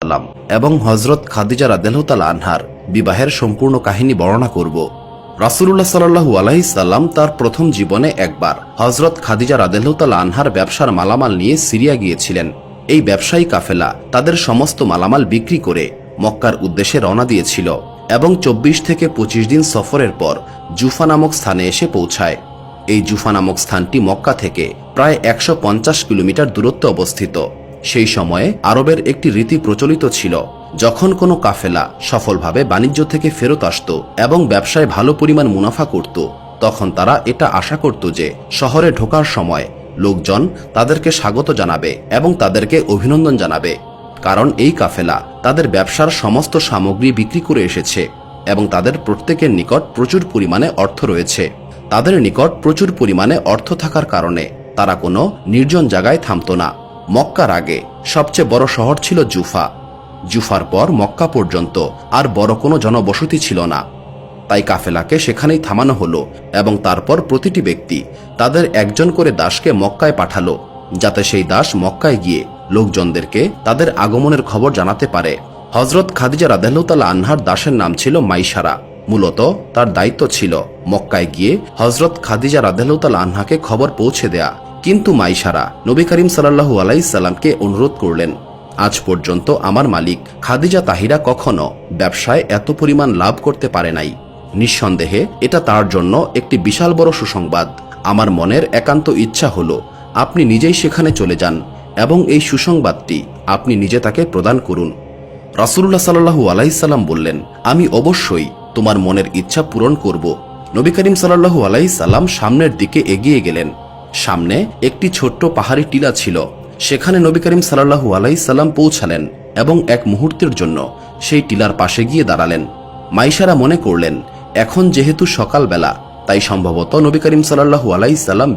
এবং হযরত খাদিজা রাদিয়াল্লাহু তাআলা আনহার বিবাহের সম্পূর্ণ কাহিনী বর্ণনা করব। রাসূলুল্লাহ সাল্লাল্লাহু আলাইহি সাল্লাম তার প্রথম জীবনে একবার হযরত খাদিজা রাদিয়াল্লাহু তাআলা আনহার ব্যবসার মালামাল নিয়ে সিরিয়া গিয়েছিলেন। এই ব্যবসায়ী কাফেলা তাদের সমস্ত মালামাল বিক্রি করে মক্কার উদ্দেশ্যে রওনা দিয়েছিল এবং 24 থেকে 25 দিন সফরের পর জুফা নামক স্থানে এসে পৌঁছায়। এই জুফা নামক স্থানটি মক্কা থেকে প্রায় 150 কিলোমিটার দূরত্বে অবস্থিত। সেই সময়ে আরবের একটি রীতি প্রচলিত ছিল, যখন কোনো কাফেলা সফলভাবে বাণিজ্য থেকে ফেরত আসত এবং ব্যবসায় ভালো পরিমাণ মুনাফা করত, তখন তারা এটা আশা করত যে শহরে ঢোকার সময় লোকজন তাদেরকে স্বাগত জানাবে এবং তাদেরকে অভিনন্দন জানাবে, কারণ এই কাফেলা তাদের ব্যবসার সমস্ত সামগ্রী বিক্রি করে এসেছে এবং তাদের প্রত্যেকের নিকট প্রচুর পরিমাণে অর্থ রয়েছে। তাদের নিকট প্রচুর পরিমাণে অর্থ থাকার কারণে তারা কোনো নির্জন জায়গায় থামত না। মক্কার আগে সবচেয়ে বড় শহর ছিল জুফা। জুফার পর মক্কা পর্যন্ত আর বড় কোনো জনবসতি ছিল না। তাই কাফেলাকে সেখানেই থামানো হলো এবং তারপর প্রতিটি ব্যক্তি তাদের একজন করে দাসকে মক্কায় পাঠালো, যাতে সেই দাস মক্কায় গিয়ে লোকজনদেরকে তাদের আগমনের খবর জানাতে পারে। হযরত খাদিজা রাদিয়াল্লাহু তাআলা আনহার দাসের নাম ছিল মাইসারা। মূলত তার দায়িত্ব ছিল মক্কায় গিয়ে হযরত খাদিজা রাদিয়াল্লাহু তাআলা আনহাকে খবর পৌঁছে দেয়া। কিন্তু মাইসারা নবী করিম সাল্লাল্লাহু আলাইহি সাল্লামকে অনুরোধ করলেন, আজ পর্যন্ত আমার মালিক খাদিজা তাহিরা কখনো ব্যবসায় এত পরিমাণ লাভ করতে পারে নাই। নিঃসন্দেহে এটা তার জন্য একটি বিশাল বড় সুসংবাদ। আমার মনের একান্ত ইচ্ছা হলো আপনি নিজেই সেখানে চলে যান এবং এই সুসংবাদটি আপনি নিজে তাকে প্রদান করুন। রাসূলুল্লাহ সাল্লাল্লাহু আলাইহি সাল্লাম বললেন, আমি অবশ্যই তোমার মনের ইচ্ছা পূরণ করব। নবী করিম সাল্লাল্লাহু আলাইহি সাল্লাম সামনের দিকে এগিয়ে গেলেন। সামনে একটি ছোট্ট পাহাড়ি টিলা ছিল। সেখানে নবী করিম সাল্লাল্লাহু আলাইহি সাল্লাম পৌঁছালেন এবং এক মুহূর্তের জন্য সেই টিলার পাশে গিয়ে দাঁড়ালেন। মাইসারা মনে করলেন এখন যেহেতু সকালবেলা, তাই সম্ভবত নবী করিম সাল্লাল্লাহু আলাইহি সাল্লাম